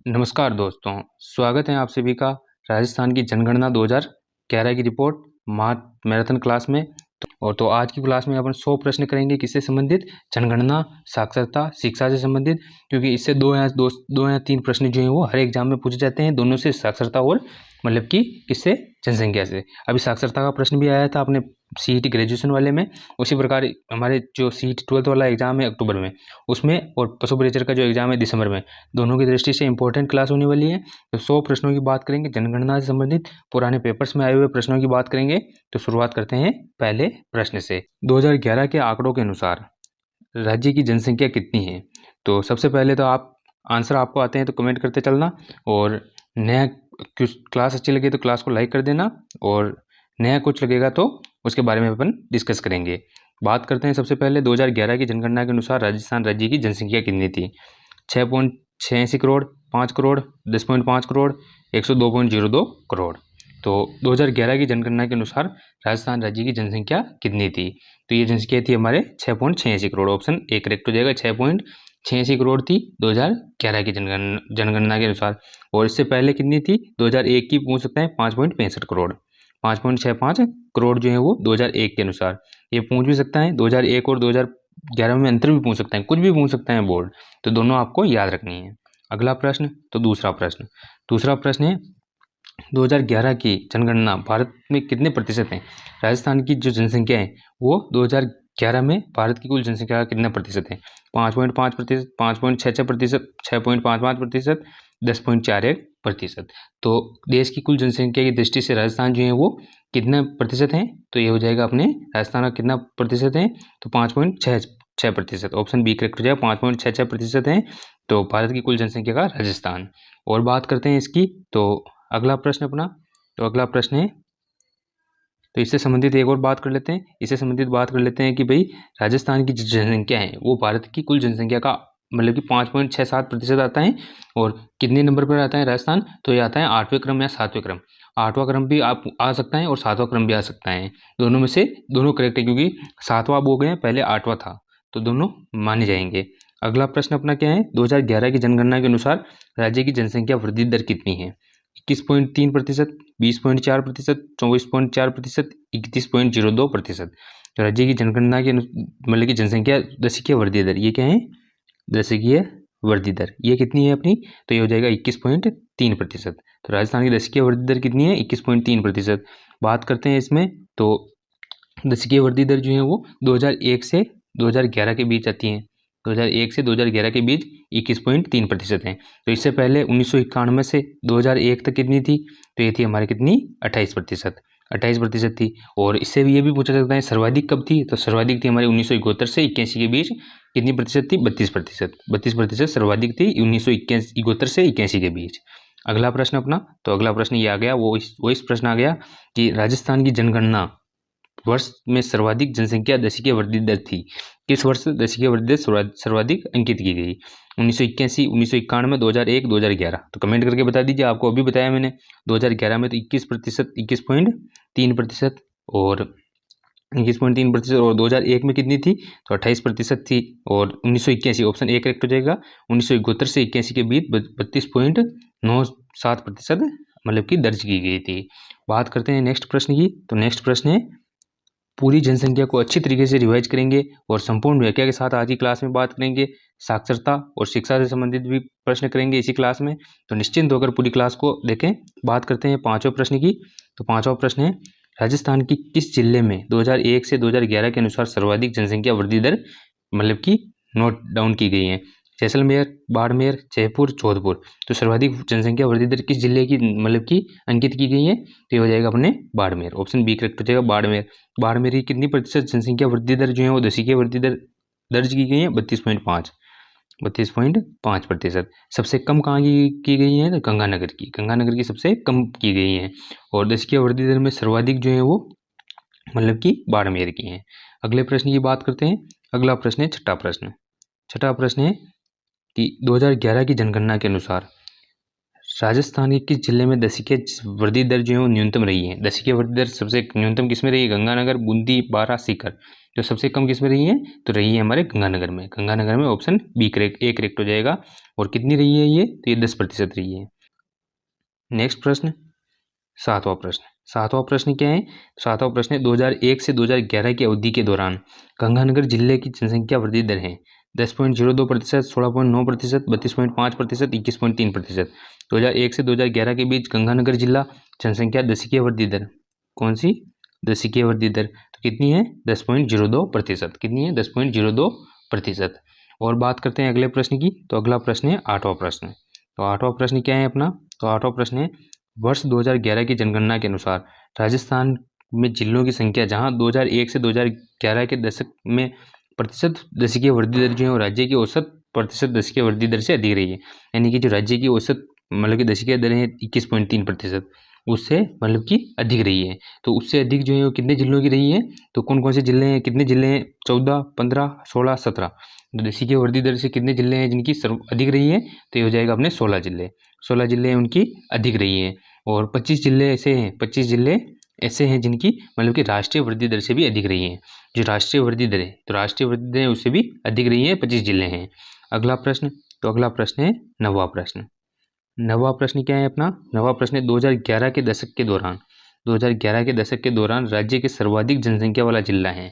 नमस्कार दोस्तों, स्वागत है आप सभी का राजस्थान की जनगणना 2011 की रिपोर्ट मैराथन क्लास में। तो आज की क्लास में अपन 100 प्रश्न करेंगे किससे संबंधित, जनगणना, साक्षरता, शिक्षा से संबंधित। क्योंकि इससे दो या तीन प्रश्न जो हैं वो हर एग्जाम में पूछे जाते हैं, दोनों से, साक्षरता और मतलब कि किससे, जनसंख्या से। अभी साक्षरता का प्रश्न भी आया था अपने सीईटी ग्रेजुएशन वाले में। उसी प्रकार हमारे जो सीईटी 12th वाला एग्जाम है अक्टूबर में, उसमें, और पशु परिचर का जो एग्जाम है दिसंबर में, दोनों की दृष्टि से इंपॉर्टेंट क्लास होने वाली है। तो 100 प्रश्नों की बात करेंगे जनगणना से संबंधित, पुराने पेपर्स में आए हुए प्रश्नों की बात करेंगे। तो शुरुआत करते हैं पहले प्रश्न से। 2011 के आंकड़ों के अनुसार राज्य की जनसंख्या कितनी है? तो सबसे पहले तो आप आंसर आपको आते हैं तो कमेंट करते चलना, और नया क्लास अच्छी लगे तो क्लास को लाइक कर देना, और नया कुछ लगेगा तो उसके बारे में अपन डिस्कस करेंगे। बात करते हैं सबसे पहले 2011 की जनगणना के अनुसार राजस्थान राज्य की जनसंख्या कितनी थी? 6.86 करोड़, 5 करोड़, 10.5 करोड़, 102.02 करोड़। तो 2011 की जनगणना के अनुसार राजस्थान राज्य की जनसंख्या कितनी थी? तो ये जनसंख्या थी हमारे 6.86 करोड़। ऑप्शन ए करेक्ट हो जाएगा। 6.86 करोड़ थी 2011 की जनगणना के अनुसार। और इससे पहले कितनी थी? 2001 की पूछ सकते हैं, 5.65 करोड़। 5.65 करोड़ जो है वो 2001 के अनुसार। ये पूछ भी सकता है 2001 और 2011 में अंतर भी पूछ सकता है, कुछ भी पूछ सकता है बोर्ड। तो दोनों आपको याद रखनी है। अगला प्रश्न, तो दूसरा प्रश्न है 2011 की जनगणना भारत में कितने प्रतिशत है? राजस्थान की जो जनसंख्या है वो 2011 में भारत की कुल जनसंख्या का कितना प्रतिशत है? 5.5%, 5.66%, 6.55%, 10.41%। तो देश की कुल जनसंख्या की दृष्टि से राजस्थान जो है वो कितना प्रतिशत है? तो ये हो जाएगा अपने राजस्थान का कितना प्रतिशत है? तो 5.66%। ऑप्शन बी करेक्ट हो जाएगा। 5.66% है तो भारत की कुल जनसंख्या का राजस्थान। और बात करते हैं इसकी, तो अगला प्रश्न अपना, तो अगला प्रश्न है, तो इससे संबंधित एक और बात कर लेते हैं। इससे संबंधित बात कर लेते हैं कि भाई राजस्थान की जो जनसंख्या है वो भारत की कुल जनसंख्या का मतलब कि 5.67% आता है। और कितने नंबर पर आता है राजस्थान? तो ये आता है 8वें क्रम या 7वें क्रम। 8वां क्रम भी आप आ सकता है और 7वां क्रम भी आ सकता है। दोनों में से दोनों करेक्ट है, क्योंकि 7वां अब हो गए, पहले 8वां था, तो दोनों माने जाएंगे। अगला प्रश्न अपना क्या है? 2011 की जनगणना के अनुसार राज्य की जनसंख्या वृद्धि दर कितनी है? 21.3%, 20.4%, 24.4%, 31.02%। तो राज्य की जनगणना के मतलब की जनसंख्या दशकीय वृद्धि दर, ये क्या है? दशकीय वृद्धि दर ये कितनी है अपनी? तो ये हो जाएगा 21.3%। तो राजस्थान की दशकीय वृद्धि दर कितनी है? 21.3%। बात करते हैं इसमें, तो दशकीय वृद्धि दर जो है वो 2001 से 2011 के बीच आती है। 2001 से 2011 के बीच 21.3% है। तो इससे पहले 1991 से 2001 तक कितनी थी? तो ये थी हमारी कितनी? 28%। 28% थी। और इससे भी ये भी पूछा सकता है सर्वाधिक कब थी? तो सर्वाधिक थी हमारी 1971 से 81 के बीच। कितनी प्रतिशत थी? 32%। 32% सर्वाधिक थी 1971 से 81 के बीच। अगला प्रश्न अपना, तो अगला प्रश्न ये आ गया, वो इस प्रश्न आ गया कि राजस्थान की जनगणना वर्ष में सर्वाधिक जनसंख्या दशकीय वृद्धि दर थी। किस वर्ष दशकीय वृद्धि दर सर्वाधिक अंकित की गई? 1981, 1991, 2001, 2011। तो कमेंट करके बता दीजिए। आपको अभी बताया मैंने 2011 में तो 21%, 21.3%, और 21.3%। और 2001 में कितनी थी? तो 28% थी। और 1981, ऑप्शन ए करेक्ट हो जाएगा। 1971 से 81 के बीच 32.97% मतलब कि दर्ज की गई थी। बात करते हैं नेक्स्ट प्रश्न की, तो नेक्स्ट प्रश्न है, पूरी जनसंख्या को अच्छी तरीके से रिवाइज करेंगे और संपूर्ण व्याख्या के साथ आज की क्लास में बात करेंगे। साक्षरता और शिक्षा से संबंधित भी प्रश्न करेंगे इसी क्लास में, तो निश्चिंत होकर पूरी क्लास को देखें। बात करते हैं पांचवें प्रश्न की, तो पांचवा प्रश्न है, राजस्थान की किस जिले में 2001 से 2011 के अनुसार सर्वाधिक जनसंख्या वृद्धि दर मतलब कि नोट डाउन की गई है? जैसलमेर, बाड़मेर, जयपुर, जोधपुर। तो सर्वाधिक जनसंख्या वृद्धि दर किस जिले की मतलब कि अंकित की गई है? तो ये हो जाएगा अपने बाड़मेर। ऑप्शन बी करेक्ट हो जाएगा, बाड़मेर। बाड़मेर की कितनी प्रतिशत जनसंख्या वृद्धि दर जो है वो दशकीय वृद्धि दर दर्ज की गई है? 32.5%। सबसे कम कहाँ की गई है? तो गंगानगर की सबसे कम की गई है। और दशकीय वृद्धि दर में सर्वाधिक जो है वो मतलब कि बाड़मेर की है। अगले प्रश्न की बात करते हैं। अगला प्रश्न है छठा प्रश्न है कि 2011 की जनगणना के अनुसार राजस्थान के किस जिले में दशकीय वृद्धि दर जो है वो न्यूनतम रही है? दशकीय वृद्धि दर सबसे न्यूनतम किसमें रही है? गंगानगर, बूंदी, बारां, सीकर। जो सबसे कम किसमें रही है? तो रही है हमारे गंगानगर में। गंगानगर में option B correct, A correct हो जाएगा। और कितनी रही है ये? तो ये 10% रही है। नेक्स्ट प्रश्न, सातवां प्रश्न। सातवां प्रश्न क्या है? सातवां प्रश्न है 2001 से 2011 की अवधि के दौरान गंगानगर जिले की जनसंख्या वृद्धि दर है 10.02%, 16.9%, 32.5%, 21.3%। 2001 से 2011 के बीच गंगानगर जिला जनसंख्या दशकीय वृद्धि दर कौन सी? दशकीय वृद्धि दर तो कितनी है? 10.02%। कितनी है? 10.02%। और बात करते हैं अगले प्रश्न की। तो अगला प्रश्न है आठवां प्रश्न। तो आठवां प्रश्न क्या है अपना? तो आठवां प्रश्न है वर्ष 2011 की जनगणना के अनुसार राजस्थान में जिलों की संख्या, जहां 2001 से 2011 के दशक में प्रतिशत दशकीय वृद्धि दर जो है वो राज्य की औसत प्रतिशत दशकीय वृद्धि दर से अधिक रही है। यानी कि जो राज्य की औसत मतलब कि दशकीय दर है 21.3%, उससे मतलब कि अधिक रही है। तो उससे अधिक जो है वो कितने जिलों की रही है? तो कौन कौन से जिले हैं? कितने जिले हैं? 14, 15, 16, 17। तो दशकीय वृद्धि दर से कितने जिले हैं जिनकी सर्व अधिक रही है? तो ये हो जाएगा अपने 16 जिले। 16 जिले उनकी अधिक रही है। और 25 जिले ऐसे हैं, 25 जिले ऐसे हैं जिनकी मतलब कि राष्ट्रीय वृद्धि दर से भी अधिक रही है। जो राष्ट्रीय वृद्धि दर है, तो राष्ट्रीय वृद्धि दर उससे भी अधिक रही है, 25 जिले हैं। अगला प्रश्न, तो अगला प्रश्न है नवा प्रश्न। नवा प्रश्न क्या है अपना? नवा प्रश्न है 2011 के दशक के दौरान, 2011 के दशक के दौरान राज्य के सर्वाधिक जनसंख्या वाला जिला है।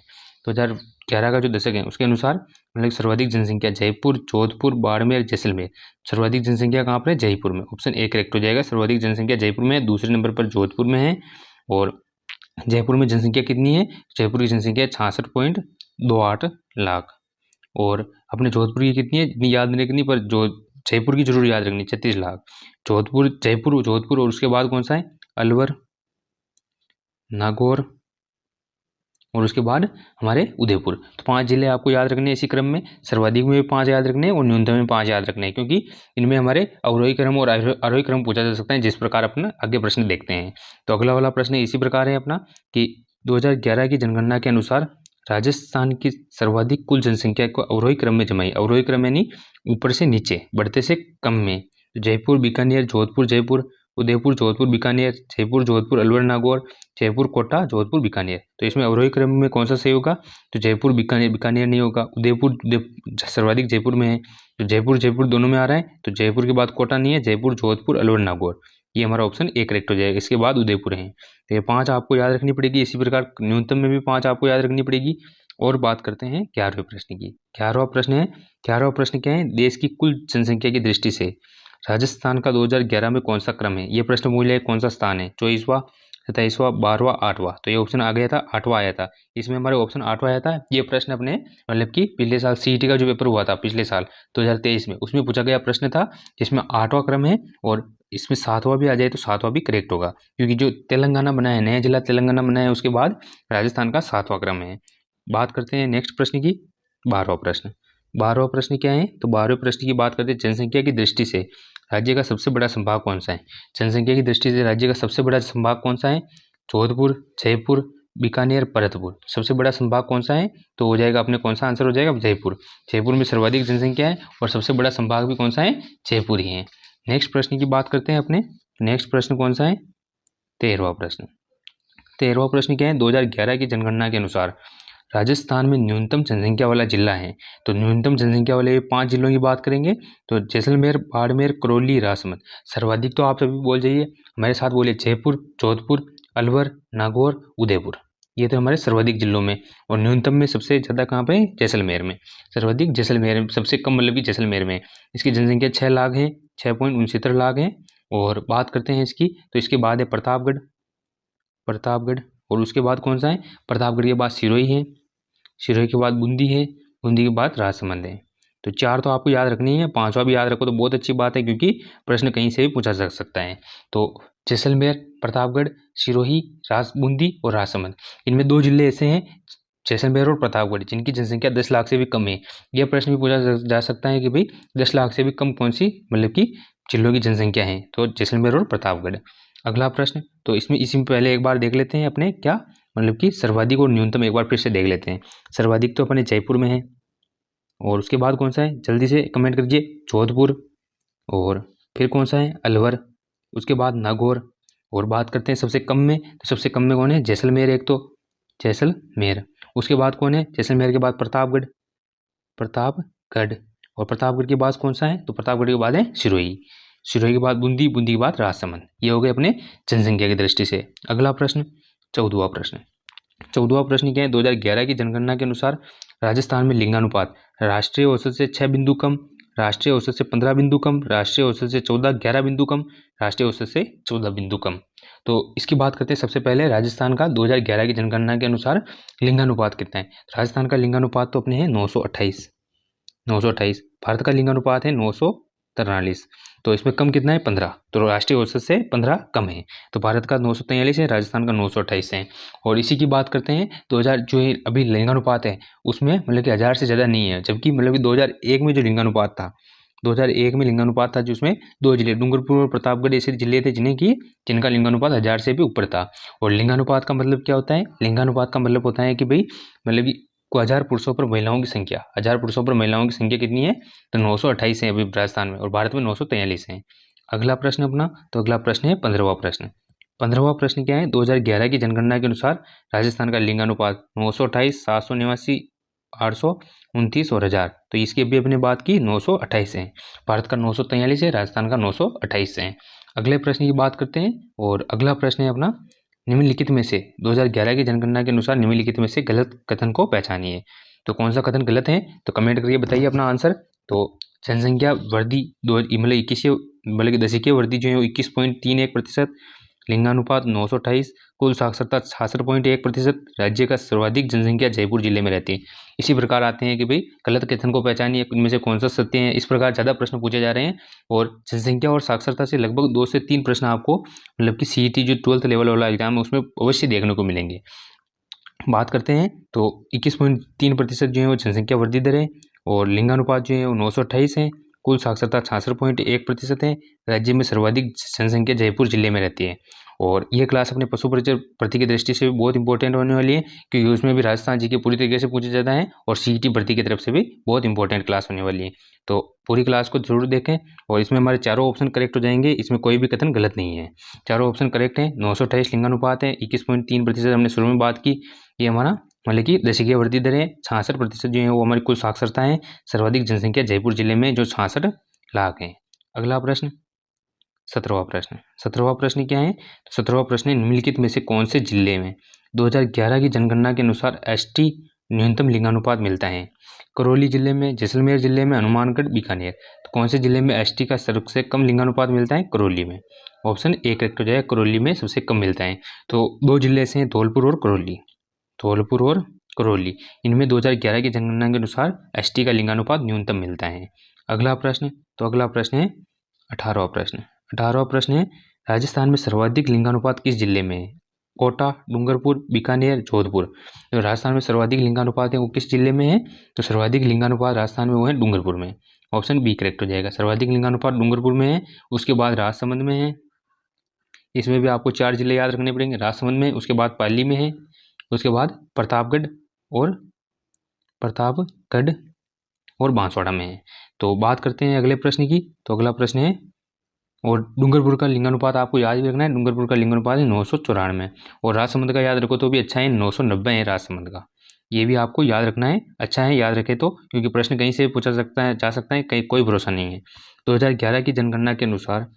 2011 का जो दशक है उसके अनुसार मतलब सर्वाधिक जनसंख्या जयपुर, जोधपुर, बाड़मेर, जैसलमेर। सर्वाधिक जनसंख्या कहाँ पर है? जयपुर में। ऑप्शन ए करेक्ट हो जाएगा। सर्वाधिक जनसंख्या जयपुर में है, दूसरे नंबर पर जोधपुर में है। और जयपुर में जनसंख्या कितनी है? जयपुर की जनसंख्या 66.28 लाख। और अपने जोधपुर की कितनी है? इतनी याद नहीं रखनी, पर जो जयपुर की जरूर याद रखनी, 36 लाख। जोधपुर, जयपुर, जोधपुर और उसके बाद कौन सा है? अलवर, नागौर और उसके बाद हमारे उदयपुर। तो 5 जिले आपको याद रखने हैं इसी क्रम में। सर्वाधिक में भी 5 याद रखने हैं और न्यूनतम में 5 याद रखने हैं, क्योंकि इनमें हमारे अवरोही क्रम और आरोही क्रम पूछा जा सकता है, जिस प्रकार अपना आगे प्रश्न देखते हैं। तो अगला वाला प्रश्न इसी प्रकार है अपना कि 2011 की जनगणना के अनुसार राजस्थान की सर्वाधिक कुल जनसंख्या को अवरोही क्रम में जमाई। अवरोही क्रम यानी ऊपर से नीचे, बढ़ते से कम में। जयपुर, बीकानेर, जोधपुर, जयपुर, उदयपुर, जोधपुर, बीकानेर, जयपुर, जोधपुर, अलवर, नागौर, जयपुर, कोटा, जोधपुर, बीकानेर। तो इसमें अवरोही क्रम में कौन सा सही होगा? तो जयपुर, बीकानेर, बीकानेर नहीं होगा। उदयपुर सर्वाधिक जयपुर में है, तो जयपुर जयपुर दोनों में आ रहा है, तो जयपुर के बाद कोटा नहीं है। जयपुर, जोधपुर, अलवर, नागौर, ये हमारा ऑप्शन ए करेक्ट हो जाएगा। इसके बाद उदयपुर है। तो ये 5 आपको याद रखनी पड़ेगी। इसी प्रकार न्यूनतम में भी 5 आपको याद रखनी पड़ेगी। और बात करते हैं 11वें प्रश्न की। 11वां प्रश्न है, 11वां प्रश्न क्या है? देश की कुल जनसंख्या की दृष्टि से राजस्थान का 2011 में कौन सा क्रम है? ये प्रश्न मूल्य कौन सा स्थान है? 24वां, 27वां, 12वां, 8वां। तो ये ऑप्शन आ गया था 8वां आया था। इसमें हमारे ऑप्शन 8वां आया था। ये प्रश्न अपने मतलब कि पिछले साल सीईटी का जो पेपर हुआ था पिछले साल 2023 में, उसमें पूछा गया प्रश्न था, जिसमें 8वां क्रम है। और इसमें 7वां भी आ जाए तो 7वां भी करेक्ट होगा, क्योंकि जो तेलंगाना बना है, नया जिला तेलंगाना बना है, उसके बाद राजस्थान का 7वां क्रम है। बात करते हैं नेक्स्ट प्रश्न की, 12वां प्रश्न। 12वां प्रश्न क्या है? तो 12वें प्रश्न की बात करते हैं जनसंख्या की दृष्टि से राज्य का सबसे बड़ा संभाग कौन सा है? जनसंख्या की दृष्टि से राज्य का सबसे बड़ा संभाग कौन सा है? जोधपुर, जयपुर, बीकानेर, भरतपुर। सबसे बड़ा संभाग कौन सा है? तो हो जाएगा अपने कौन सा आंसर हो जाएगा? जयपुर। जयपुर में सर्वाधिक जनसंख्या है और सबसे बड़ा संभाग भी कौन सा है? जयपुर ही है। नेक्स्ट प्रश्न की बात करते हैं अपने। नेक्स्ट प्रश्न कौन सा है? 13वां प्रश्न। 13वां प्रश्न क्या है? 2011 की जनगणना के अनुसार राजस्थान में न्यूनतम जनसंख्या वाला जिला है। तो न्यूनतम जनसंख्या वाले 5 जिलों की बात करेंगे तो जैसलमेर, बाड़मेर, करौली, राजसमंद। सर्वाधिक तो आप सभी बोल जाइए, हमारे साथ बोलिए, जयपुर, जोधपुर, अलवर, नागौर, उदयपुर। ये तो हमारे सर्वाधिक जिलों में। और न्यूनतम में सबसे ज़्यादा कहाँ पे? जैसलमेर में। सर्वाधिक जैसलमेर, सबसे कम मतलब कि जैसलमेर में। इसकी जनसंख्या 6 लाख है, 6.69 लाख है। और बात करते हैं इसकी, तो इसके बाद है प्रतापगढ़, प्रतापगढ़। और उसके बाद कौन सा है? प्रतापगढ़ के बाद सिरोही है, सिरोही के बाद बूंदी है, बूंदी के बाद राजसमंद है। तो 4 तो आपको याद रखनी है, 5वां भी याद रखो तो बहुत अच्छी बात है, क्योंकि प्रश्न कहीं से भी पूछा जा सकता है। तो जैसलमेर, प्रतापगढ़, सिरोही, बूंदी और राजसमंद, इनमें 2 जिले ऐसे हैं, जैसलमेर और प्रतापगढ़, जिनकी जनसंख्या 10 लाख से भी कम है। यह प्रश्न भी पूछा जा सकता है कि भाई 10 लाख से भी कम कौन सी मतलब कि जिलों की जनसंख्या है? तो जैसलमेर और प्रतापगढ़। अगला प्रश्न, तो इसमें पहले एक बार देख लेते हैं अपने क्या मतलब कि सर्वाधिक और न्यूनतम एक बार फिर से देख लेते हैं। सर्वाधिक तो अपने जयपुर में है, और उसके बाद कौन सा है? जल्दी से कमेंट करिए। जोधपुर, और फिर कौन सा है? अलवर, उसके बाद नागौर। और बात करते हैं सबसे कम में, तो सबसे कम में कौन है? जैसलमेर। एक तो जैसलमेर। उसके बाद कौन है? जैसलमेर के बाद प्रतापगढ़। प्रतापगढ़। और प्रतापगढ़ के बाद कौन सा है? तो प्रतापगढ़ के बाद है सिरोही। सिरोही के बाद बूंदी। बूंदी के बाद राजसमंद। ये हो गए अपने जनसंख्या की दृष्टि से। अगला प्रश्न 14वां प्रश्न। 14वां प्रश्न क्या है? 2011 की जनगणना के अनुसार राजस्थान में लिंगानुपात राष्ट्रीय औसत से 6 बिंदु कम, राष्ट्रीय औसत से 15 बिंदु कम, राष्ट्रीय औसत से 11 बिंदु कम, राष्ट्रीय औसत से 14 बिंदु कम। तो इसकी बात करते हैं सबसे पहले राजस्थान का 2011 की जनगणना के अनुसार लिंगानुपात कितना है। राजस्थान का लिंगानुपात तो अपने है 928। 928। भारत का लिंगानुपात है 943। तो इसमें कम कितना है? 15। तो राष्ट्रीय औसत से 15 कम है। तो भारत का 943 है, राजस्थान का 928 है। और इसी की बात करते हैं 2000 जो है अभी लिंगानुपात है उसमें मतलब कि 1000 से ज़्यादा नहीं है, जबकि मतलब कि 2001 में जो लिंगानुपात था, 2001 में लिंगानुपात था जिसमें 2 जिले डूंगरपुर और प्रतापगढ़ ऐसे जिले थे जिनका लिंगानुपात 1000 से भी ऊपर था। और लिंगानुपात का मतलब क्या होता है? लिंगानुपात का मतलब होता है कि भाई मतलब कि 1000 पुरुषों पर महिलाओं की संख्या, 1000 पुरुषों पर महिलाओं की संख्या कितनी है? तो 928 है अभी राजस्थान में, और भारत में 943 है। अगला प्रश्न अपना, तो अगला प्रश्न है 15वां प्रश्न। 15वां प्रश्न क्या है? 2011 की जनगणना के अनुसार राजस्थान का लिंगानुपात 928, 789, 829 और 1000। तो इसकी अभी अपने बात की 928 है। भारत का 943 है, राजस्थान का 928 है। अगले प्रश्न की बात करते हैं, और अगला प्रश्न है अपना निम्नलिखित में से 2011 की जनगणना के अनुसार निम्नलिखित में से गलत कथन को पहचानिए। तो कौन सा कथन गलत है? तो कमेंट करके बताइए अपना आंसर। तो जनसंख्या वृद्धि मतलब 21 मतलब 10 वृद्धि जो है 21.31%, लिंगानुपात 928, कुल साक्षरता 66.1%, राज्य का सर्वाधिक जनसंख्या जयपुर जिले में रहती है। इसी प्रकार आते हैं कि भाई गलत कथन को पहचानिए, इनमें से कौन सा सत्य है। इस प्रकार ज़्यादा प्रश्न पूछे जा रहे हैं, और जनसंख्या और साक्षरता से लगभग 2 से 3 प्रश्न आपको मतलब कि सीईटी जो 12th लेवल वाला एग्जाम है उसमें अवश्य देखने को मिलेंगे। बात करते हैं तो 21.3% जो है वो जनसंख्या वृद्धि दर है, और लिंगानुपात जो है वो 928 है, कुल साक्षरता 66.1% है, राज्य में सर्वाधिक जनसंख्या जयपुर जिले में रहती है। और ये क्लास अपने पशु परिचय भर्ती की दृष्टि से भी बहुत इंपॉर्टेंट होने वाली है, क्योंकि उसमें भी राजस्थान जी के पूरी तरीके से पूछा जाता है, और सीईटी भर्ती की तरफ से भी बहुत इंपॉर्टेंट क्लास होने वाली है। तो पूरी क्लास को जरूर देखें, और इसमें हमारे चारों ऑप्शन करेक्ट हो जाएंगे, इसमें कोई भी कथन गलत नहीं है। चारों ऑप्शन करेक्ट हैं। 928 लिंगानुपात है, 21.3% हमने शुरू में बात की, ये हमारा मतलब कि दशकीय वृद्धि दर है। 66% जो है वो हमारी कुल साक्षरता है, सर्वाधिक जनसंख्या जयपुर जिले में जो 66 लाख है। अगला प्रश्न 17वां प्रश्न। 17वां प्रश्न क्या है? तो 17वां प्रश्न है निम्नलिखित में से कौन से जिले में 2011 की जनगणना के अनुसार एसटी न्यूनतम लिंगानुपात मिलता है? करौली जिले में, जैसलमेर जिले में, हनुमानगढ़, बीकानेर। तो कौन से जिले में एसटी का सबसे कम लिंगानुपात मिलता है? करौली में। ऑप्शन ए करेक्ट हो जाएगा, करौली में सबसे कम मिलता है। तो 2 जिले से हैं, धौलपुर और करौली। धौलपुर और करौली, इनमें 2011 की जनगणना के अनुसार एसटी का लिंगानुपात न्यूनतम मिलता है। अगला प्रश्न, तो अगला प्रश्न है 18वां प्रश्न। 18वां प्रश्न है राजस्थान में सर्वाधिक लिंगानुपात किस जिले में है? कोटा, डूंगरपुर, बीकानेर, जोधपुर। तो राजस्थान में सर्वाधिक लिंगानुपात है वो किस जिले में है? तो सर्वाधिक लिंगानुपात राजस्थान में वो है डूंगरपुर में। ऑप्शन बी करेक्ट हो जाएगा, सर्वाधिक लिंगानुपात डूंगरपुर में है। उसके बाद राजसमंद में है, इसमें भी आपको 4 जिले याद रखने पड़ेंगे। राजसमंद में, उसके बाद पाली में है, उसके बाद प्रतापगढ़ और बांसवाड़ा में है। तो बात करते हैं अगले प्रश्न की। तो अगला प्रश्न है, और डूंगरपुर का लिंगानुपात आपको याद भी रखना है, डूंगरपुर का लिंगानुपात है 994, और राजसमंद का याद रखो तो भी अच्छा है, 990 है राजसमंद का। ये भी आपको याद रखना है, अच्छा है याद रखे तो, क्योंकि प्रश्न कहीं से पूछा जा सकता है, कहीं कोई भरोसा नहीं है। 2011 की जनगणना के अनुसार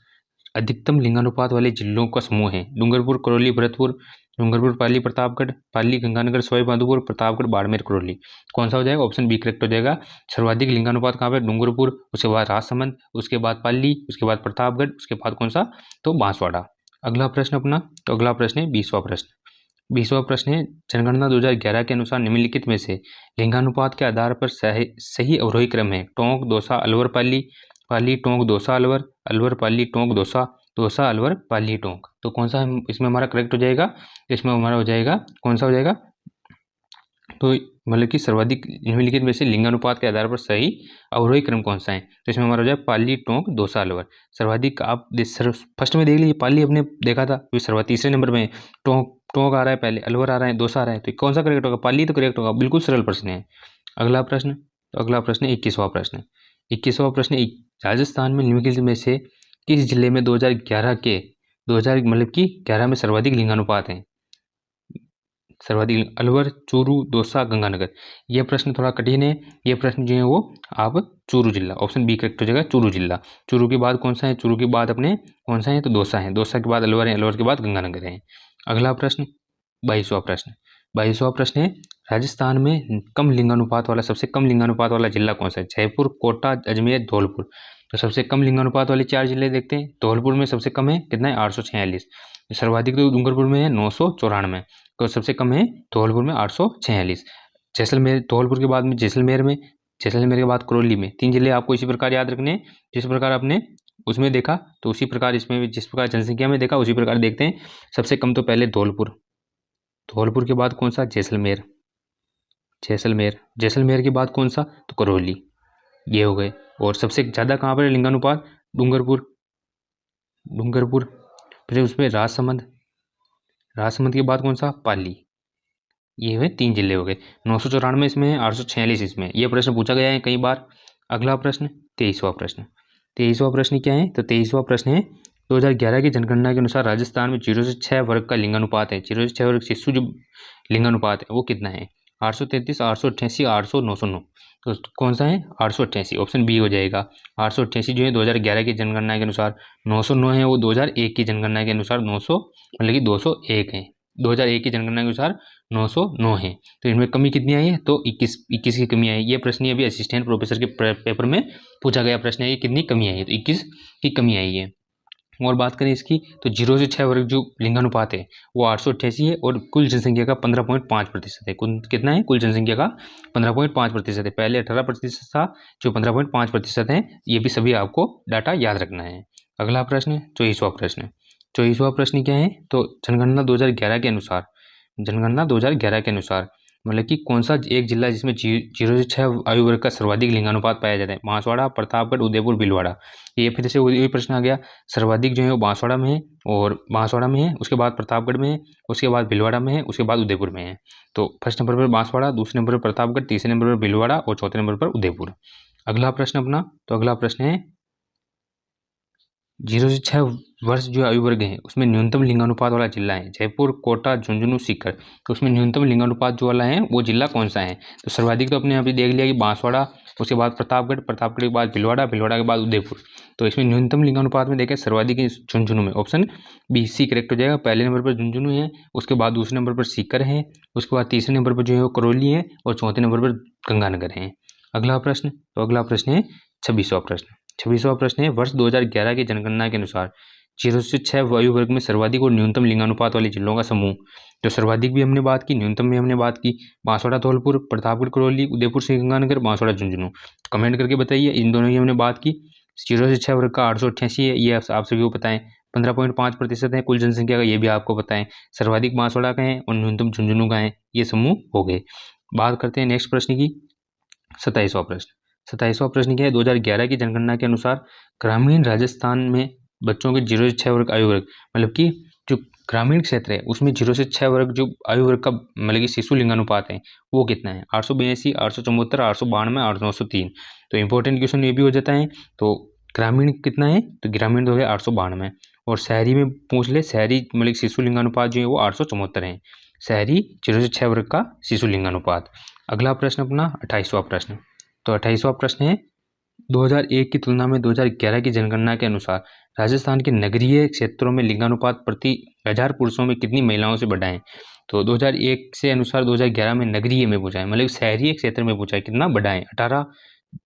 अधिकतम लिंगानुपात वाले जिलों का समूह है डूंगरपुर, करौली, भरतपुर, डूंगरपुर, पाली, प्रतापगढ़, पाली, गंगानगर, सवाईमाधोपुर, प्रतापगढ़, बाड़मेर, करौली। कौन सा हो जाएगा? ऑप्शन बी करेक्ट हो जाएगा। सर्वाधिक लिंगानुपात कहाँ पे? डूंगरपुर, उसके बाद राजसमंद, उसके बाद पाली, उसके बाद प्रतापगढ़, उसके बाद कौन सा? तो बांसवाड़ा। अगला प्रश्न अपना, तो अगला प्रश्न है 20वां प्रश्न। 20वां प्रश्न है जनगणना 2011 के अनुसार निम्नलिखित में से लिंगानुपात के आधार पर सही अवरोही क्रम है? टोंक, दौसा, अलवर, पाली, पाली, टोंक, दौसा, अलवर, अलवर, पाली, टोंक, दौसा, दौसा, अलवर, पाली, टोंक। तो कौन सा इसमें हमारा करेक्ट हो जाएगा? इसमें हमारा हो जाएगा, कौन सा हो जाएगा? तो मतलब कि सर्वाधिक निम्नलिखित में से लिंगानुपात के आधार पर सही अवरोही क्रम कौन सा है? तो इसमें हमारा हो जाएगा पाली, टोंक, दौसा, अलवर। सर्वाधिक आप फर्स्ट में देख लीजिए, पाली हमने देखा था, तो सर्वाधिक तीसरे नंबर में टोंक आ रहा है पहले, अलवर आ रहा है, दौसा आ रहा है, तो कौन सा करेक्ट होगा? पाली तो करेक्ट होगा, बिल्कुल सरल प्रश्न है। अगला प्रश्न, तो अगला प्रश्न 21वां प्रश्न। 21वां प्रश्न, राजस्थान में निम्नलिखित में से किस जिले में 2011 मतलब कि 11 में सर्वाधिक लिंगानुपात हैं? सर्वाधिक अलवर, चूरू, दौसा, गंगानगर। यह प्रश्न थोड़ा कठिन है। यह प्रश्न जो है वो आप चूरू जिला, ऑप्शन बी करेक्ट हो जाएगा, चूरू जिला। चूरू के बाद कौन सा है? चूरू के बाद अपने कौन सा है? तो दौसा है। दौसा के बाद अलवर है, अलवर के बाद गंगानगर है। अगला प्रश्न 22वां प्रश्न। 22वां प्रश्न है, राजस्थान में कम लिंगानुपात वाला, सबसे कम लिंगानुपात वाला जिला कौन सा है? जयपुर, कोटा, अजमेर, धौलपुर। तो सबसे कम लिंगानुपात वाले 4 जिले देखते हैं। धौलपुर में सबसे कम है, कितना है? 846। सर्वाधिक तो डूंगरपुर में है 994। तो सबसे कम है धौलपुर में 846। जैसलमेर, धौलपुर के बाद में जैसलमेर में, जैसलमेर के बाद करौली में। 3 जिले आपको इसी प्रकार याद रखने हैं जिस प्रकार आपने उसमें देखा, तो उसी प्रकार इसमें भी जिस प्रकार जनसंख्या में देखा उसी प्रकार देखते हैं। सबसे कम तो पहले धौलपुर, धौलपुर के बाद कौन सा? जैसलमेर, जैसलमेर, जैसलमेर के बाद कौन सा? तो करौली। ये हो गए। और सबसे ज़्यादा कहाँ पर लिंगानुपात? डूंगरपुर, डूंगरपुर। फिर उसमें राजसमंद, राजसमंद के बाद कौन सा? पाली। ये हुए 3 जिले हो गए। 994 इसमें है, 846 इसमें। यह प्रश्न पूछा गया है कई बार। अगला प्रश्न 23वां प्रश्न। 23वां प्रश्न क्या है? तो 23वां प्रश्न है, 2011 की जनगणना के अनुसार राजस्थान में 0 से 6 वर्ग का लिंगानुपात है। 0 से 6 वर्ग शिशु जो लिंगानुपात है वो कितना है? 833, 888, 800, 909। तो कौन सा है? 888, ऑप्शन बी हो जाएगा। 888 जो है 2011 की जनगणना के अनुसार, 909 है वो 2001 की जनगणना के अनुसार 900 मतलब कि 201 है। 2001 की जनगणना के अनुसार 909 है। तो इनमें कमी कितनी आई है? तो 21 की कमी आई। ये प्रश्न अभी असिस्टेंट प्रोफेसर के पेपर में पूछा गया प्रश्न है, ये कितनी कमी आई है? तो 21 की कमी आई है। और बात करें इसकी, तो 0 से 6 वर्ग जो लिंगानुपात है वो 888 है और कुल जनसंख्या का 15.5% है। कितना है? कुल जनसंख्या का 15.5% है। पहले 18% था, जो 15.5% है। ये भी सभी आपको डाटा याद रखना है। अगला प्रश्न 24वां प्रश्न। 24वां प्रश्न क्या है? तो जनगणना 2011 के अनुसार, जनगणना 2011 के अनुसार मतलब कि कौन सा एक जिला जिसमें 0 से 6 आयु वर्ग का सर्वाधिक लिंगानुपात पाया जाता है? बांसवाड़ा, प्रतापगढ़, उदयपुर, भीलवाड़ा। ये फिर से वही प्रश्न आ गया। सर्वाधिक जो है वो बांसवाड़ा में है, और बांसवाड़ा में है, उसके बाद प्रतापगढ़ में है, उसके बाद भीलवाड़ा में है, उसके बाद उदयपुर में है। तो फर्स्ट नंबर पर बांसवाड़ा, दूसरे नंबर पर प्रतापगढ़, तीसरे नंबर पर भीलवाड़ा और चौथे नंबर पर उदयपुर। अगला प्रश्न अपना, तो अगला प्रश्न है 0 से 6 वर्ष जो आयु वर्ग है उसमें न्यूनतम लिंगानुपात वाला जिला है। जयपुर, कोटा, झुंझुनू, सीकर। तो उसमें न्यूनतम लिंगानुपात जो वाला है वो जिला कौन सा है? तो सर्वाधिक तो अपने यहाँ पे देख लिया कि बांसवाड़ा, उसके बाद प्रतापगढ़, प्रतापगढ़ के बाद भीलवाड़ा, भीलवाड़ा के बाद उदयपुर। तो इसमें न्यूनतम लिंगानुपात में देखें सर्वाधिक झुंझुनू में, ऑप्शन बी सी करेक्ट हो जाएगा। पहले नंबर पर झुंझुनू है, उसके बाद दूसरे नंबर पर सीकर है, उसके बाद तीसरे नंबर पर जो है वो करौली है और चौथे नंबर पर गंगानगर है। अगला प्रश्न, तो अगला प्रश्न है 26वां प्रश्न। 26वां प्रश्न है, वर्ष 2011 की जनगणना के अनुसार 0 से 6 आयु वर्ग में सर्वाधिक और न्यूनतम लिंगानुपात वाले जिलों का समूह। तो सर्वाधिक भी हमने बात की, न्यूनतम भी हमने बात की। बांसवाड़ा, धौलपुर, प्रतापगढ़, करौली, उदयपुर से गंगानगर, बांसवाड़ा, झुंझुनू। कमेंट करके बताइए, इन दोनों की हमने बात की। 0 से 6 वर्ग का 888 है, ये आप सभी को पता है। 15.5% है कुल जनसंख्या का, ये भी आपको पता है। सर्वाधिक बांसवाड़ा का है और न्यूनतम झुंझुनू का है। ये समूह हो गए। बात करते हैं नेक्स्ट प्रश्न की, 27वां प्रश्न। 27वां प्रश्न क्या है? 2011 की जनगणना के अनुसार ग्रामीण राजस्थान में बच्चों के 0 से 6 वर्ग आयु वर्ग मतलब कि जो ग्रामीण क्षेत्र है उसमें 0 से 6 वर्ग जो आयु वर्ग का मतलब कि शिशु लिंगानुपात है वो कितना है? 882, 874, 892, 803। तो इंपॉर्टेंट क्वेश्चन ये भी हो जाता है। तो ग्रामीण कितना है? तो ग्रामीण हो गया 892। और शहरी में पूछ ले, शहरी मतलब शिशु लिंगानुपात जो है वो 874 है। शहरी 0 से 6 वर्ग का शिशु लिंगानुपात। अगला प्रश्न अपना 28वां प्रश्न। तो 28वां प्रश्न है, 2001 की तुलना में 2011 की जनगणना के अनुसार राजस्थान के नगरीय क्षेत्रों में लिंगानुपात प्रति 1000 पुरुषों में कितनी महिलाओं से बढ़ा है? तो 2001 से अनुसार 2011 में नगरीय में पूछा है, मतलब शहरी क्षेत्र में पूछा है, कितना बढ़ा है? 18,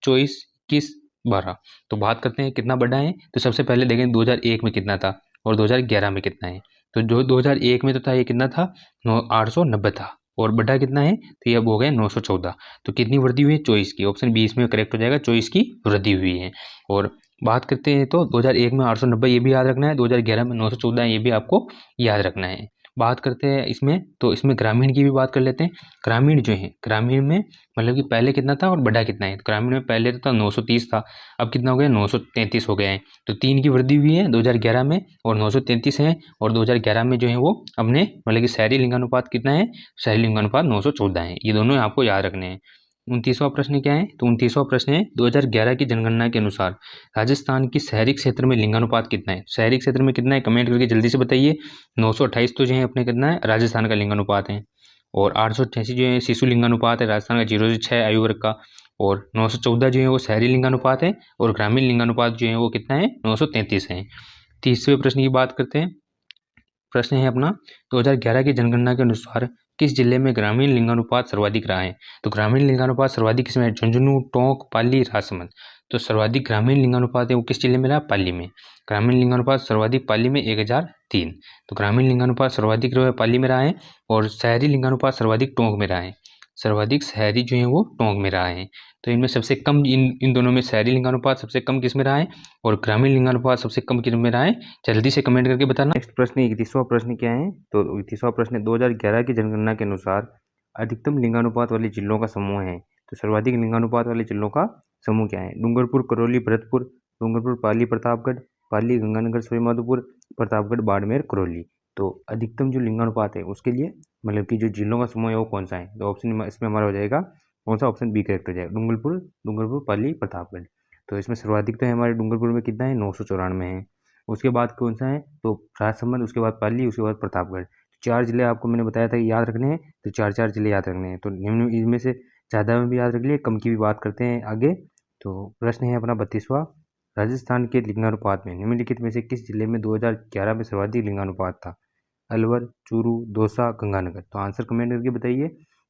24, 21, 12। तो बात करते हैं कितना बढ़ा है। तो सबसे पहले देखें 2001 में कितना था और 2011 में कितना है। तो जो 2001 में तो था ये कितना था? 890 था, और बढ़ा कितना है? तो ये अब हो गया 914। तो कितनी वृद्धि हुई है? 24 की। ऑप्शन बी इसमें करेक्ट हो जाएगा, 24 की वृद्धि हुई है। और बात करते हैं तो 2001 में 890 ये भी याद रखना है, 2011 में 914 ये भी आपको याद रखना है। बात करते हैं इसमें, तो इसमें ग्रामीण की भी बात कर लेते हैं। ग्रामीण जो है, ग्रामीण में मतलब कि पहले कितना था और बढ़ा कितना है। तो ग्रामीण में पहले तो था 930 था, अब कितना हो गया? 933 हो गया है। तो 3 की वृद्धि हुई है 2011 में, और 933 है। और 2011 में जो है वो अपने मतलब कि शहरी लिंगानुपात कितना है? शहरी लिंगानुपात 914 है। ये दोनों आपको याद रखने हैं। 29वां प्रश्न क्या है? तो 29वां प्रश्न है 2011 की जनगणना के अनुसार राजस्थान की शहरी क्षेत्र में लिंगानुपात कितना है? शहरी क्षेत्र में कितना है? कमेंट करके जल्दी से बताइए। 928 तो जो है अपने कितना है राजस्थान का लिंगानुपात है, और 888 जो है शिशु लिंगानुपात है राजस्थान का 0 से 6 आयु वर्ग का, और 914 जो है वो शहरी लिंगानुपात है, और ग्रामीण लिंगानुपात जो है वो कितना है 933 है। 30वें प्रश्न की बात करते हैं। प्रश्न है अपना 2011 की जनगणना के अनुसार किस जिले में ग्रामीण लिंगानुपात सर्वाधिक रहा है? तो ग्रामीण लिंगानुपात सर्वाधिक किसमें है? झुंझुनू, टोंक, पाली, राजसमंद। तो सर्वाधिक ग्रामीण लिंगानुपात है वो किस जिले में रहा? पाली में। ग्रामीण लिंगानुपात सर्वाधिक पाली में 1003। तो ग्रामीण लिंगानुपात सर्वाधिक जो है पाली में रहा है, और शहरी लिंगानुपात सर्वाधिक टोंक में रहा है। सर्वाधिक शहरी जो है वो टोंक में रहा है। तो इनमें सबसे कम इन दोनों में शहरी लिंगानुपात सबसे कम किस में रहा है, और ग्रामीण लिंगानुपात सबसे कम किस में रहा है? जल्दी से कमेंट करके बताना। नेक्स्ट प्रश्न 31वां प्रश्न क्या है? तो 31वां प्रश्न 2011 की जनगणना के अनुसार अधिकतम लिंगानुपात वाले जिलों का समूह है। तो सर्वाधिक लिंगानुपात वाले जिलों का समूह क्या है? डूंगरपुर, करौली, भरतपुर। डूंगरपुर, पाली, प्रतापगढ़। पाली, गंगानगर, सवाईमाधोपुर। प्रतापगढ़, बाड़मेर, करौली। तो अधिकतम जो लिंगानुपात है उसके लिए मतलब कि जो जिलों का समूह है वो कौन सा है? तो ऑप्शन इसमें हमारा हो जाएगा कौन सा? ऑप्शन बी करेक्ट हो जाएगा, डूंगरपुर, पाली, प्रतापगढ़। तो इसमें सर्वाधिक तो है हमारे डूंगरपुर में कितना है? 994 है। उसके बाद कौन सा है? तो राजसमंद, उसके बाद पाली, उसके बाद प्रतापगढ़। 4 जिले आपको मैंने बताया था कि याद रखने हैं, तो 4 जिले याद रखने हैं। तो निम्न इनमें से ज़्यादा में भी याद रख लिए, कम की भी बात करते हैं आगे। तो प्रश्न है अपना 32वां, राजस्थान के लिंगानुपात में निम्नलिखित में से किस जिले में 2011 में सर्वाधिक लिंगानुपात था? अलवर, चूरू, दौसा, गंगानगर। तो आंसर कमेंट करके बताइए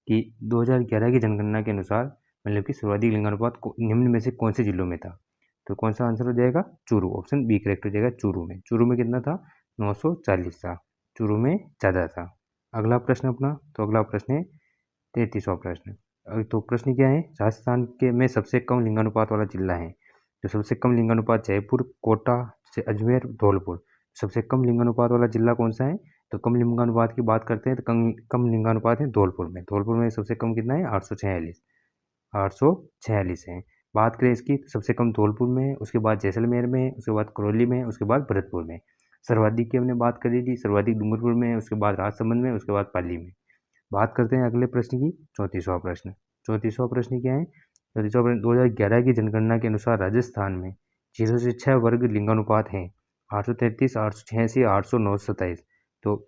कि 2011 की जनगणना के अनुसार मतलब कि सर्वाधिक लिंगानुपात निम्न में से कौन से जिलों में था? तो कौन सा आंसर हो जाएगा? चूरू। ऑप्शन बी करेक्ट हो जाएगा, चूरू में। चूरू में कितना था? 940 था। चूरू में ज़्यादा था। अगला प्रश्न अपना, तो अगला प्रश्न है 33वां प्रश्न। तो प्रश्न क्या है? राजस्थान के में सबसे कम लिंगानुपात वाला जिला है। जो सबसे कम लिंगानुपात जयपुर, कोटा से अजमेर, धौलपुर। सबसे कम लिंगानुपात वाला जिला कौन सा है? तो कम लिंगानुपात की बात करते हैं तो कम लिंगानुपात है धौलपुर में। धौलपुर में सबसे कम कितना है? 846 है। बात करें इसकी तो सबसे कम धौलपुर में, उसके बाद जैसलमेर में, उसके बाद करौली में, उसके बाद भरतपुर में। सर्वाधिक की हमने बात करी थी, सर्वाधिक डूंगरपुर में, उसके बाद राजसमंद में, उसके बाद पाली में। बात करते हैं अगले प्रश्न की, 34वां प्रश्न। 34वां प्रश्न क्या है? 34वां प्रश्न 2011 की जनगणना के अनुसार राजस्थान में 0 से 6 वर्ग लिंगानुपात हैं। 833, 886, 800, 927। तो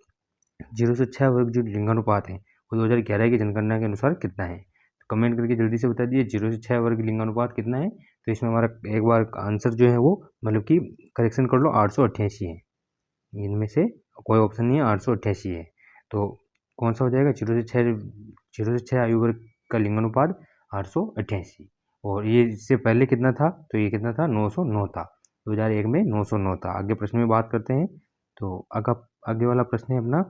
0 से 6 वर्ग जो लिंगानुपात है वो 2011 की जनगणना के अनुसार कितना है? तो कमेंट करके जल्दी से बता दीजिए 0 से 6 वर्ग लिंगानुपात कितना है। तो इसमें हमारा एक बार आंसर जो है वो मतलब कि करेक्शन कर लो, 888 है। इनमें से कोई ऑप्शन नहीं है, 888 है। तो कौन सा हो जाएगा? 0 से 6 आयु वर्ग का लिंगानुपात 888। और ये इससे पहले कितना था? तो ये कितना था? 909 था। 2001 में 909 था। आगे प्रश्न में बात करते हैं। तो आगे वाला प्रश्न है अपना,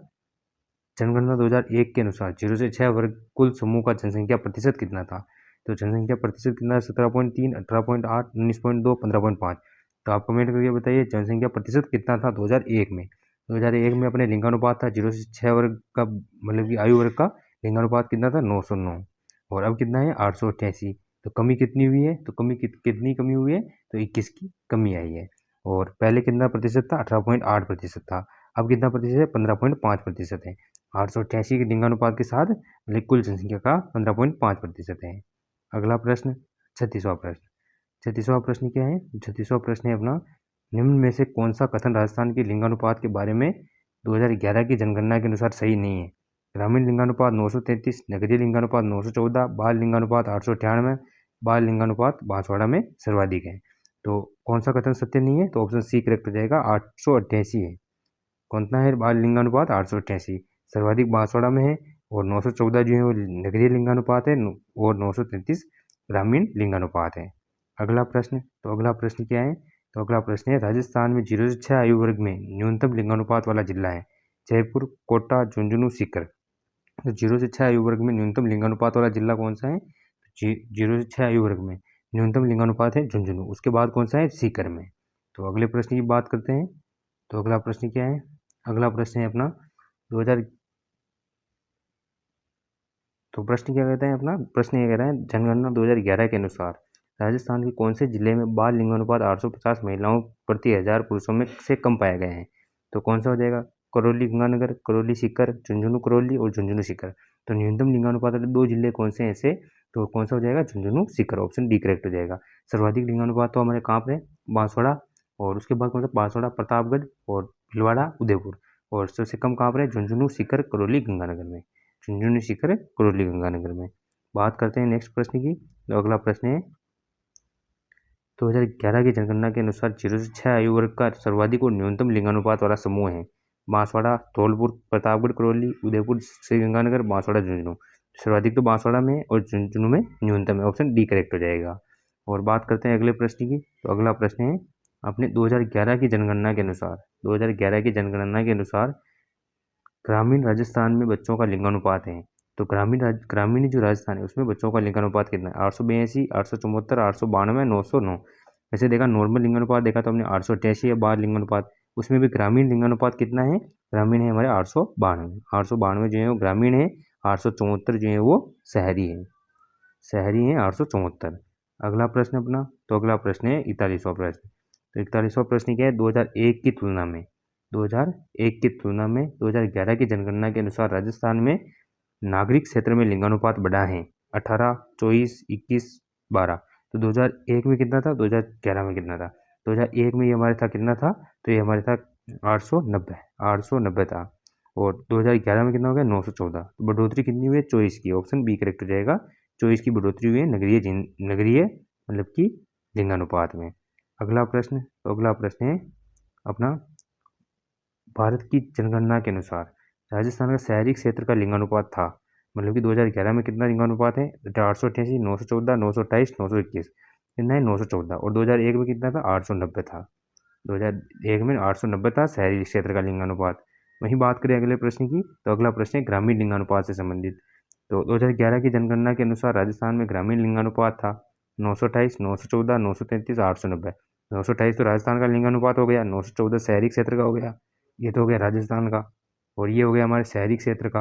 जनगणना 2001 के अनुसार 0 से 6 वर्ग कुल समूह का जनसंख्या प्रतिशत कितना था? तो जनसंख्या प्रतिशत कितना है? 17.3, 18.8, 19.2, 15.5। तो आप कमेंट करके बताइए जनसंख्या प्रतिशत कितना था 2001 में? 2001 में अपने लिंगानुपात था 0 से 6 वर्ग का मतलब कि आयु वर्ग का लिंगानुपात कितना था? 909। और अब कितना है? 888। तो कमी कितनी हुई है? तो कितनी कमी हुई है? तो 21 की कमी आई है। और पहले कितना प्रतिशत था? 18.8% था। अब कितना प्रतिशत है? 15.5% है। 888 के लिंगानुपात के साथ मतलब कुल जनसंख्या का 15.5% है। अगला प्रश्न 36वां प्रश्न। 36वां प्रश्न क्या है? 36वां प्रश्न है अपना, निम्न में से कौन सा कथन राजस्थान के लिंगानुपात के बारे में 2011 की जनगणना के अनुसार सही नहीं है? ग्रामीण लिंगानुपात 933, नगरीय लिंगानुपात 914, बाल लिंगानुपात 898, बाल लिंगानुपात बांसवाड़ा में सर्वाधिक है। तो कौन सा कथन सत्य नहीं है? तो ऑप्शन सी करेक्ट हो जाएगा, 888 है। कौन सा है बाल लिंगानुपात? 888 सर्वाधिक बांसवाड़ा में है, और 914 जो है वो नगरीय लिंगानुपात है, और 933 ग्रामीण लिंगानुपात है। अगला प्रश्न, तो अगला प्रश्न क्या है? तो अगला प्रश्न है, राजस्थान में 0 से 6 आयु वर्ग में न्यूनतम लिंगानुपात वाला जिला है। जयपुर, कोटा, झुंझुनू, सीकर। तो 0 से 6 आयु वर्ग में न्यूनतम लिंगानुपात वाला जिला कौन सा है? 0 से 6 आयु वर्ग में न्यूनतम लिंगानुपात है झुंझुनू। उसके बाद कौन सा है? सीकर में। तो अगले प्रश्न की बात करते हैं। तो अगला प्रश्न क्या है? अगला प्रश्न है अपना 2000। तो प्रश्न क्या कहते हैं अपना? प्रश्न ये कह रहा है, जनगणना 2011 के अनुसार राजस्थान के कौन से जिले में बाल लिंगानुपात 850 महिलाओं प्रति 1000 पुरुषों में से कम पाए गए हैं? तो कौन सा हो जाएगा? करौली गंगानगर, करौली सीकर, झुंझुनू करौली और झुंझुनू सीकर। तो न्यूनतम लिंगानुपात वाले 2 जिले कौन से हैं ऐसे तो कौन सा हो जाएगा, Jhunjhunu Sikar, option D correct हो जाएगा। सर्वाधिक लिंगानुपात तो हमारे कहाँ पर है, बांसवाड़ा, और उसके बाद कौन सा, बांसवाड़ा, प्रतापगढ़ और भीलवाड़ा, उदयपुर, और सबसे कम कहाँ पर है, झुंझुनू सीकर, करौली, गंगानगर में, झुंझुनू सीकर, करौली, गंगानगर में। बात करते हैं नेक्स्ट प्रश्न की। तो अगला प्रश्न है 2011 की जनगणना के अनुसार 0 से 6 आयु वर्ग का सर्वाधिक और न्यूनतम लिंगानुपात वाला समूह है बांसवाड़ा, धौलपुर, प्रतापगढ़, करौली, उदयपुर, श्रीगंगानगर, बांसवाड़ा, झुंझुनू। सर्वाधिक तो बांसवाड़ा में और झुंझुनू में न्यूनतम है, ऑप्शन डी करेक्ट हो जाएगा। और बात करते हैं अगले प्रश्न की। तो अगला प्रश्न है अपने 2011 की जनगणना के अनुसार 2011 की जनगणना के अनुसार ग्रामीण राजस्थान में बच्चों का लिंगानुपात है। तो ग्रामीण जो राजस्थान है उसमें बच्चों का लिंगानुपात कितना है, 882, 874, 892, 909। वैसे देखा नॉर्मल लिंगानुपात देखा तो हमने 888 है बाल लिंगानुपात, उसमें भी ग्रामीण लिंगानुपात कितना है, ग्रामीण है हमारे 892, 892 जो है वो ग्रामीण है, 874 जो है वो शहरी है, शहरी है 874। अगला प्रश्न अपना, तो अगला प्रश्न है 41वां प्रश्न। तो 41वां प्रश्न क्या है, 2001 की तुलना में 2011 की जनगणना के अनुसार राजस्थान में नागरिक क्षेत्र में लिंगानुपात बढ़ा है 18, 24, 21, 12। तो 2001 में कितना था, 2011 में कितना था। 2001 में ये हमारे था कितना था, तो ये हमारे था 890 था, और 2011 में कितना हो गया 914। तो बढ़ोतरी कितनी हुई है, 24 की, ऑप्शन बी करेक्ट हो जाएगा। 24 की बढ़ोतरी हुई है नगरीय मतलब कि लिंगानुपात में। अगला प्रश्न, तो अगला प्रश्न है अपना भारत की जनगणना के अनुसार राजस्थान का शहरी क्षेत्र का लिंगानुपात था, मतलब कि 2011 में कितना लिंगानुपात है, 888, 914, 928, 921, कितना है 914, और 2001 में कितना था 890 था, 2001 में 890 था शहरी क्षेत्र का लिंगानुपात। वहीं बात करें अगले प्रश्न की, तो अगला प्रश्न है ग्रामीण लिंगानुपात से संबंधित। तो 2011 की जनगणना के अनुसार राजस्थान में ग्रामीण लिंगानुपात था 928, 914, 933, 890। 928 तो राजस्थान का लिंगानुपात हो गया, 914 शहरी क्षेत्र का हो गया, ये तो हो गया राजस्थान का, और ये हो गया हमारे शहरी क्षेत्र का,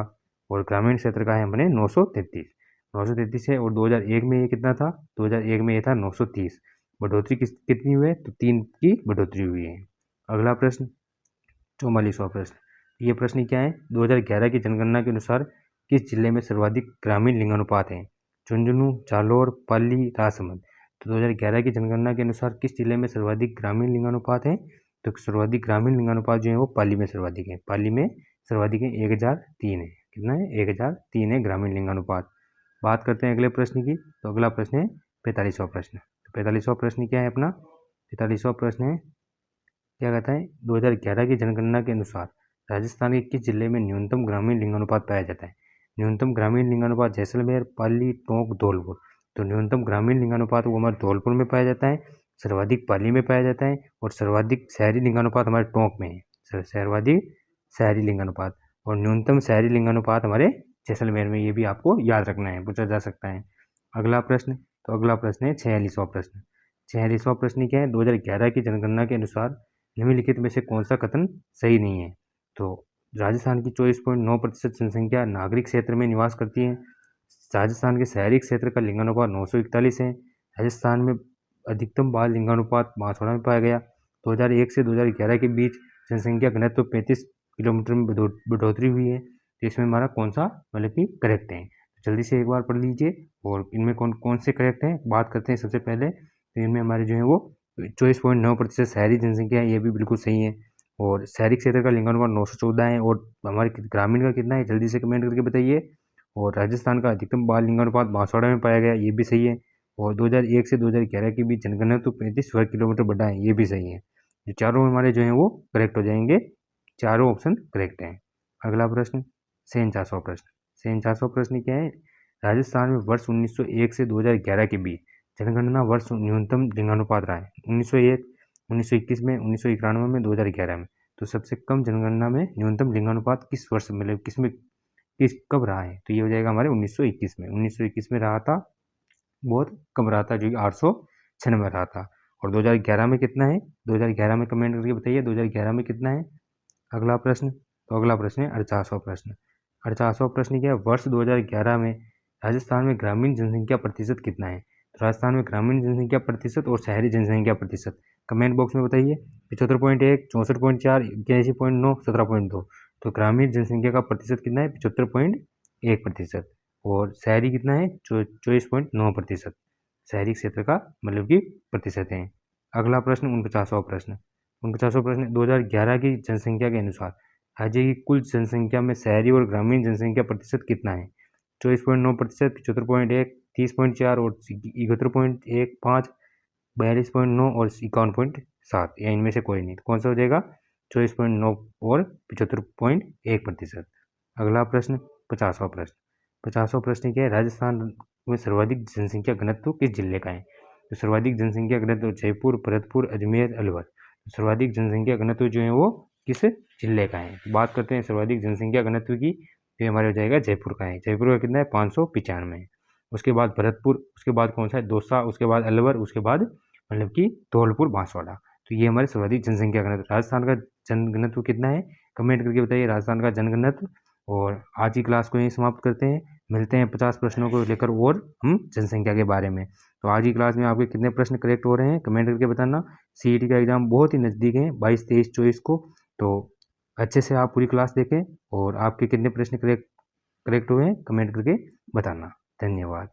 और ग्रामीण क्षेत्र का है हमने 933 है, और 2001 में ये कितना था, 2001 में ये था 930। बढ़ोतरी कितनी हुई है, तो 3 की बढ़ोतरी हुई है। अगला प्रश्न 44वां प्रश्न। ये प्रश्न क्या है, 2011 की जनगणना के अनुसार किस जिले में सर्वाधिक ग्रामीण लिंगानुपात है, झुंझुनू, जालौर, पाली, राजसमंद। तो 2011 की जनगणना के अनुसार किस जिले में सर्वाधिक ग्रामीण लिंगानुपात है, तो सर्वाधिक ग्रामीण लिंगानुपात जो है वो पाली में सर्वाधिक है, पाली में सर्वाधिक है 1003 है, कितना है 1003 है ग्रामीण लिंगानुपात। बात करते हैं अगले प्रश्न की। तो अगला प्रश्न है 45वां प्रश्न। तो 45वां प्रश्न क्या है अपना, 45वां प्रश्न है क्या कहता है, 2011 की जनगणना के अनुसार राजस्थान के किस जिले में न्यूनतम ग्रामीण लिंगानुपात पाया जाता है। न्यूनतम ग्रामीण लिंगानुपात जैसलमेर, पाली, टोंक, धौलपुर। तो न्यूनतम ग्रामीण लिंगानुपात वो हमारे धौलपुर में पाया जाता है, सर्वाधिक पाली में पाया जाता है, और सर्वाधिक शहरी लिंगानुपात हमारे टोंक में है, सर्वाधिक शहरी लिंगानुपात, और न्यूनतम शहरी लिंगानुपात हमारे जैसलमेर में। ये भी आपको याद रखना है, पूछा जा सकता है। अगला प्रश्न, तो अगला प्रश्न है 46वां प्रश्न। 46वां प्रश्न क्या है, 2011 की जनगणना के अनुसार निम्नलिखित में से कौन सा कथन सही नहीं है। तो राजस्थान की 24.9% जनसंख्या नागरिक क्षेत्र में निवास करती है, राजस्थान के शहरी क्षेत्र का लिंगानुपात 941 है, राजस्थान में अधिकतम बाल लिंगानुपात बांसवाड़ा में पाया गया, 2001 से 2011 के बीच जनसंख्या घनत्व 35 किलोमीटर में बढ़ोतरी हुई है। तो इसमें हमारा कौन सा मतलब कि करेक्ट है, तो जल्दी से एक बार पढ़ लीजिए, और इनमें कौन कौन से करेक्ट हैं बात करते हैं। सबसे पहले तो इनमें हमारे जो है वो 24.9% शहरी जनसंख्या है, ये भी बिल्कुल सही है, और शहरी क्षेत्र का लिंगानुपात 914 है, और हमारे ग्रामीण का कितना है जल्दी से कमेंट करके बताइए। और राजस्थान का अधिकतम बाल लिंगानुपात बांसवाड़ा में पाया गया, ये भी सही है, और 2001 से 2011 के बीच जनगणना तो 35 वर्ग किलोमीटर बढ़ा है, ये भी सही है। ये चारों हमारे जो हैं वो करेक्ट हो जाएंगे, चारों ऑप्शन करेक्ट हैं। अगला प्रश्न 47वां प्रश्न। 47वां प्रश्न क्या है, राजस्थान में वर्ष 1901 से 2011 के बीच जनगणना वर्ष न्यूनतम लिंगानुपात रहा है 1901, 1921 में, 1991 में, 2011 में। तो सबसे कम जनगणना में न्यूनतम लिंगानुपात किस वर्ष मतलब किस कब रहा है, तो ये हो जाएगा हमारे 1921 में। 1921 में रहा था, बहुत कम रहा था, जो कि 896 रहा था। और 2011 में कितना है, 2011 में कमेंट करके बताइए 2011 में कितना है। अगला प्रश्न, तो अगला प्रश्न है 48वां प्रश्न। 48वां प्रश्न क्या है, वर्ष 2011 में राजस्थान में ग्रामीण जनसंख्या प्रतिशत कितना है। तो राजस्थान में ग्रामीण जनसंख्या प्रतिशत और शहरी जनसंख्या प्रतिशत कमेंट बॉक्स में बताइए। 75.1, 64.4, 81.9, 17.2। तो ग्रामीण जनसंख्या का प्रतिशत कितना है, 75.1%। और शहरी कितना है 24.9%। शहरी क्षेत्र का मतलब कि प्रतिशत है। अगला प्रश्न 49वां प्रश्न। 49वां प्रश्न 2011 की जनसंख्या के अनुसार राज्य की कुल जनसंख्या में शहरी और ग्रामीण जनसंख्या प्रतिशत कितना है? 24.9%, 75.1, 30.4 और 71.15, 42.9 और 51.7, या इनमें से कोई नहीं। तो कौन सा हो जाएगा? 24.9 और 75.1%। अगला प्रश्न 50वां प्रश्न। 50वां प्रश्न क्या है? राजस्थान में सर्वाधिक जनसंख्या घनत्व किस जिले का है? तो सर्वाधिक जनसंख्या घनत्व जयपुर, भरतपुर, अजमेर, अलवर। सर्वाधिक जनसंख्या घनत्व जो है वो किस जिले का है? बात करते हैं सर्वाधिक जनसंख्या घनत्व की, तो हमारे हो जाएगा जयपुर का है। जयपुर का कितना है? 595। उसके बाद भरतपुर, उसके बाद कौन सा है? दौसा, उसके बाद अलवर, उसके बाद मतलब कि धौलपुर, बांसवाड़ा। तो ये हमारे सर्वाधिक जनसंख्या घनत्व। राजस्थान का जनघनत्व कितना है? कमेंट करके बताइए राजस्थान का जनघनत्व। और आज की क्लास को यहीं समाप्त करते हैं। मिलते हैं 50 प्रश्नों को लेकर और हम जनसंख्या के बारे में। तो आज की क्लास में आपके कितने प्रश्न करेक्ट हो रहे हैं कमेंट करके बताना। सीईटी का एग्जाम बहुत ही नज़दीक है, 22, 23, 24 को। तो अच्छे से आप पूरी क्लास देखें और आपके कितने प्रश्न करेक्ट हुए हैं कमेंट करके बताना। धन्यवाद।